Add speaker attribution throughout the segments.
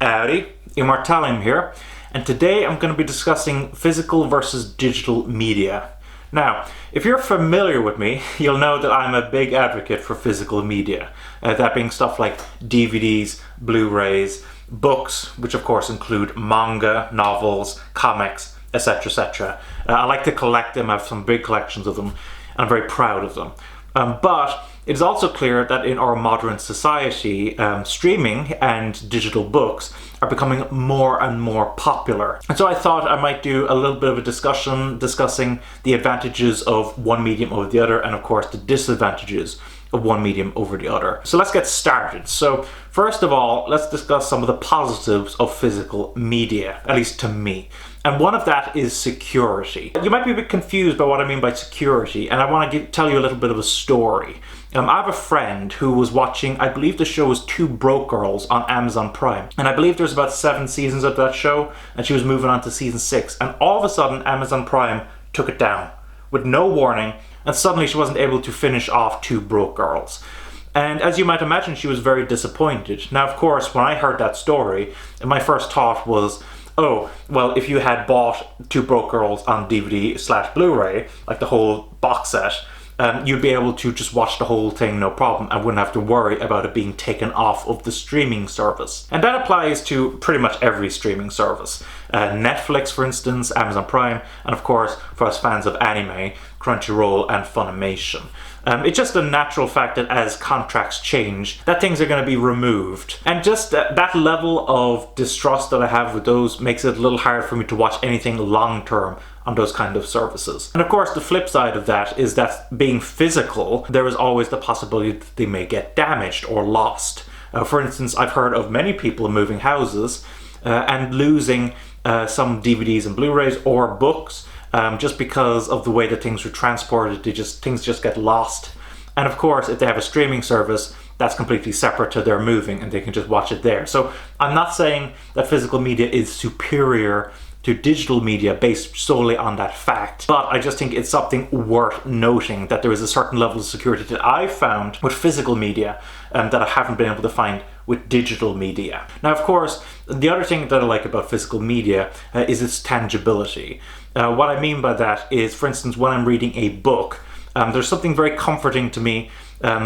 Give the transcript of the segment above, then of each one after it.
Speaker 1: Howdy, Immortalium here, and today I'm going to be discussing physical versus digital media. Now, if you're familiar with me, you'll know that I'm a big advocate for physical media, that being stuff like DVDs, Blu-Rays, books, which of course include manga, novels, comics, etc, etc. I like to collect them, I have some big collections of them, and I'm very proud of them. But it is also clear that in our modern society, streaming and digital books are becoming more and more popular. And so I thought I might do a little bit of a discussion discussing the advantages of one medium over the other, and of course the disadvantages of one medium over the other. So let's get started. So first of all, let's discuss some of the positives of physical media, at least to me. And one of that is security. You might be a bit confused by what I mean by security, and I want to tell you a little bit of a story. I have a friend who was watching, I believe the show was Two Broke Girls on Amazon Prime. And I believe there's about 7 seasons of that show, and she was moving on to season 6. And all of a sudden, Amazon Prime took it down with no warning, and suddenly she wasn't able to finish off Two Broke Girls. And as you might imagine, she was very disappointed. Now, of course, when I heard that story, my first thought was, oh, well, if you had bought Two Broke Girls on DVD/Blu-ray, like the whole box set, you'd be able to just watch the whole thing no problem and wouldn't have to worry about it being taken off of the streaming service. And that applies to pretty much every streaming service. Netflix, for instance, Amazon Prime, and of course, for us fans of anime, Crunchyroll and Funimation. It's just a natural fact that as contracts change, that things are going to be removed. And just that level of distrust that I have with those makes it a little hard for me to watch anything long-term on those kind of services. And of course, the flip side of that is that being physical, there is always the possibility that they may get damaged or lost. For instance, I've heard of many people moving houses and losing some DVDs and Blu-rays or books just because of the way that things were transported. Things just get lost. And of course, if they have a streaming service, that's completely separate to their moving and they can just watch it there. So I'm not saying that physical media is superior to digital media based solely on that fact, but I just think it's something worth noting that there is a certain level of security that I've found with physical media that I haven't been able to find with digital media. Now, of course, the other thing that I like about physical media is its tangibility. What I mean by that is, for instance, when I'm reading a book, there's something very comforting to me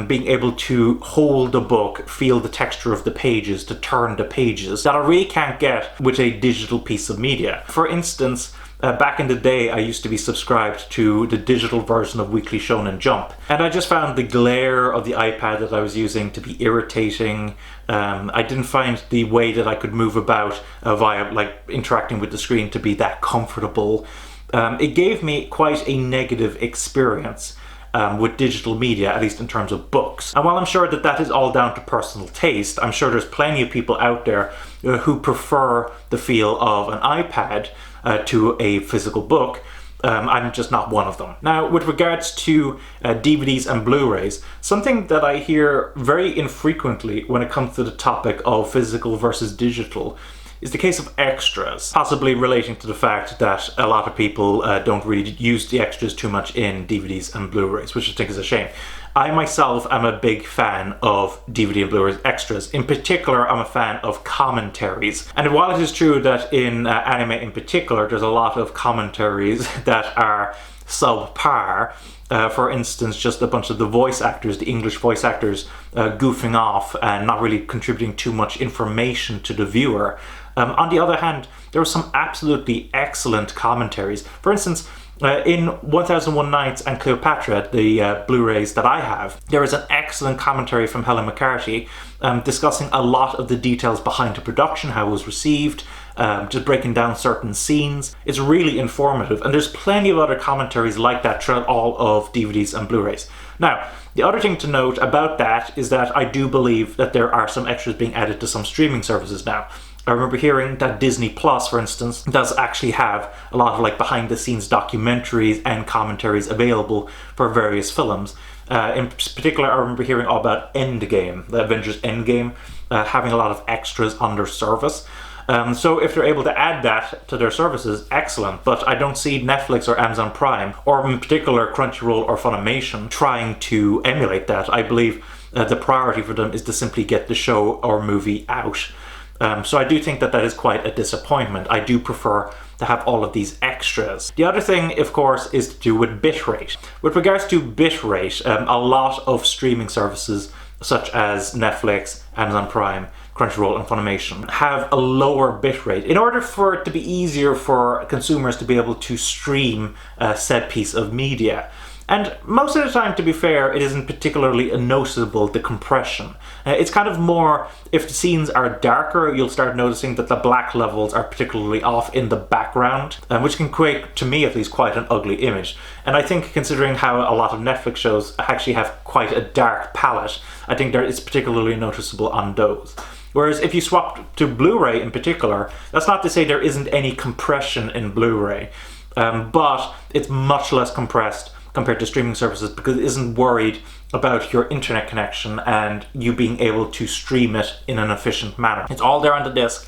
Speaker 1: being able to hold a book, feel the texture of the pages, to turn the pages, that I really can't get with a digital piece of media. For instance, back in the day, I used to be subscribed to the digital version of Weekly Shonen Jump, and I just found the glare of the iPad that I was using to be irritating. I didn't find the way that I could move about via interacting with the screen to be that comfortable. It gave me quite a negative experience with digital media, at least in terms of books. And while I'm sure that that is all down to personal taste, I'm sure there's plenty of people out there who prefer the feel of an iPad to a physical book. I'm just not one of them. Now, with regards to DVDs and Blu-rays, something that I hear very infrequently when it comes to the topic of physical versus digital is the case of extras, possibly relating to the fact that a lot of people don't really use the extras too much in DVDs and Blu-rays, which I think is a shame. I myself am a big fan of DVD and Blu-ray extras. In particular, I'm a fan of commentaries. And while it is true that in anime in particular, there's a lot of commentaries that are subpar, for instance, just a bunch of the voice actors, the English voice actors, goofing off and not really contributing too much information to the viewer. On the other hand, there are some absolutely excellent commentaries. For instance, in 1001 Nights and Cleopatra, the Blu-rays that I have, there is an excellent commentary from Helen McCarthy discussing a lot of the details behind the production, how it was received, just breaking down certain scenes. It's really informative, and there's plenty of other commentaries like that throughout all of DVDs and Blu-rays. Now, the other thing to note about that is that I do believe that there are some extras being added to some streaming services now. I remember hearing that Disney Plus, for instance, does actually have a lot of behind-the-scenes documentaries and commentaries available for various films. In particular, I remember hearing all about Endgame, the Avengers Endgame, having a lot of extras on their service. So if they're able to add that to their services, excellent. But I don't see Netflix or Amazon Prime, or in particular Crunchyroll or Funimation, trying to emulate that. I believe the priority for them is to simply get the show or movie out. So I do think that that is quite a disappointment. I do prefer to have all of these extras. The other thing, of course, is to do with bitrate. With regards to bitrate, a lot of streaming services such as Netflix, Amazon Prime, Crunchyroll and Funimation have a lower bitrate in order for it to be easier for consumers to be able to stream said piece of media. And most of the time, to be fair, it isn't particularly noticeable, the compression. It's kind of more, if the scenes are darker, you'll start noticing that the black levels are particularly off in the background, which can create, to me at least, quite an ugly image. And I think considering how a lot of Netflix shows actually have quite a dark palette, I think it's particularly noticeable on those. Whereas if you swap to Blu-ray in particular, that's not to say there isn't any compression in Blu-ray, but it's much less compressed compared to streaming services because it isn't worried about your internet connection and you being able to stream it in an efficient manner. It's all there on the disc,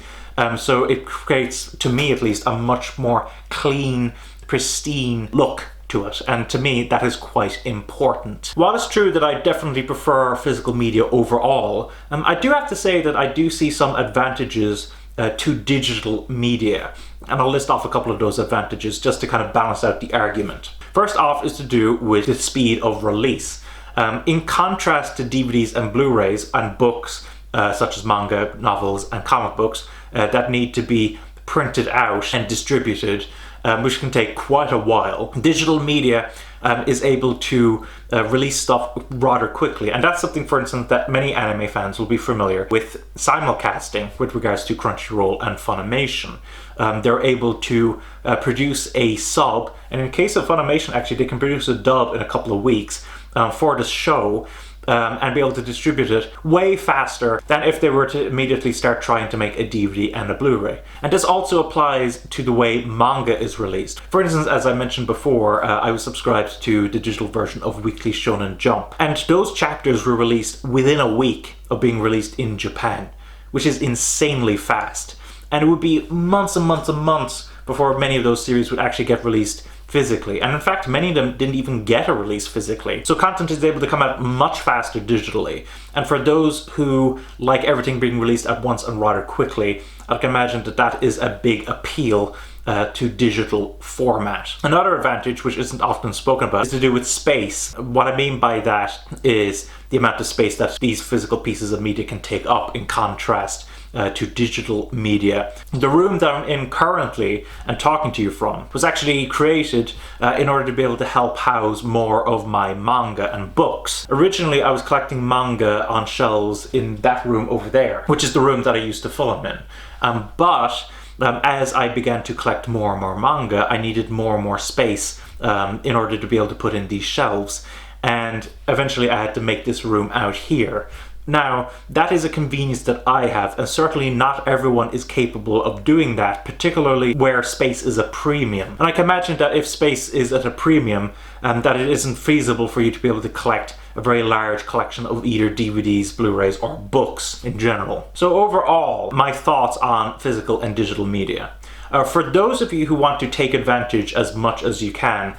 Speaker 1: so it creates, to me at least, a much more clean, pristine look to it, and to me that is quite important. While it's true that I definitely prefer physical media overall, I do have to say that I do see some advantages to digital media, and I'll list off a couple of those advantages just to kind of balance out the argument. First off is to do with the speed of release. In contrast to DVDs and Blu-rays and books such as manga, novels and comic books that need to be printed out and distributed, which can take quite a while, digital media is able to release stuff rather quickly. And that's something, for instance, that many anime fans will be familiar with simulcasting with regards to Crunchyroll and Funimation. They're able to produce a sub, and in case of Funimation, actually, they can produce a dub in a couple of weeks for the show, and be able to distribute it way faster than if they were to immediately start trying to make a DVD and a Blu-ray. And this also applies to the way manga is released. For instance, as I mentioned before, I was subscribed to the digital version of Weekly Shonen Jump, and those chapters were released within a week of being released in Japan, which is insanely fast. And it would be months and months and months before many of those series would actually get released physically. And in fact, many of them didn't even get a release physically. So content is able to come out much faster digitally. And for those who like everything being released at once and rather quickly, I can imagine that that is a big appeal to digital format. Another advantage, which isn't often spoken about, is to do with space. What I mean by that is the amount of space that these physical pieces of media can take up in contrast to digital media. The room that I'm in currently and talking to you from was actually created in order to be able to help house more of my manga and books. Originally, I was collecting manga on shelves in that room over there, which is the room that I used to film in. But as I began to collect more and more manga, I needed more and more space in order to be able to put in these shelves. And eventually I had to make this room out here. Now, that is a convenience that I have, and certainly not everyone is capable of doing that, particularly where space is a premium. And I can imagine that if space is at a premium, that it isn't feasible for you to be able to collect a very large collection of either DVDs, Blu-rays, or books in general. So overall, my thoughts on physical and digital media. For those of you who want to take advantage as much as you can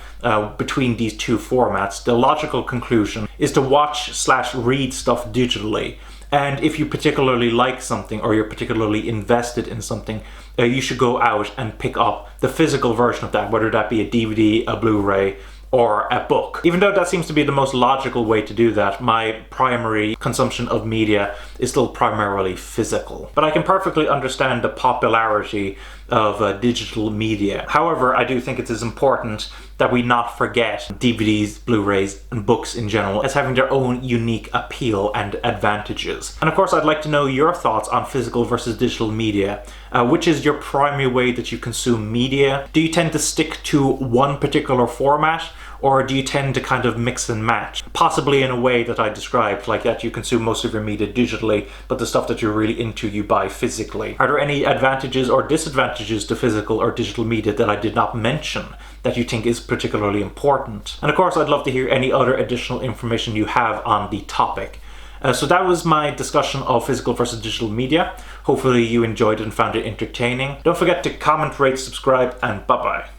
Speaker 1: between these two formats, the logical conclusion is to watch/read stuff digitally. And if you particularly like something or you're particularly invested in something, you should go out and pick up the physical version of that, whether that be a DVD, a Blu-ray, or a book. Even though that seems to be the most logical way to do that, my primary consumption of media is still primarily physical. But I can perfectly understand the popularity of digital media. However, I do think it is important that we not forget DVDs, Blu-rays, and books in general as having their own unique appeal and advantages. And of course, I'd like to know your thoughts on physical versus digital media. Which is your primary way that you consume media? Do you tend to stick to one particular format, or do you tend to kind of mix and match? Possibly in a way that I described, like that you consume most of your media digitally, but the stuff that you're really into you buy physically. Are there any advantages or disadvantages to physical or digital media that I did not mention that you think is particularly important? And of course, I'd love to hear any other additional information you have on the topic. So that was my discussion of physical versus digital media. Hopefully you enjoyed it and found it entertaining. Don't forget to comment, rate, subscribe, and bye-bye.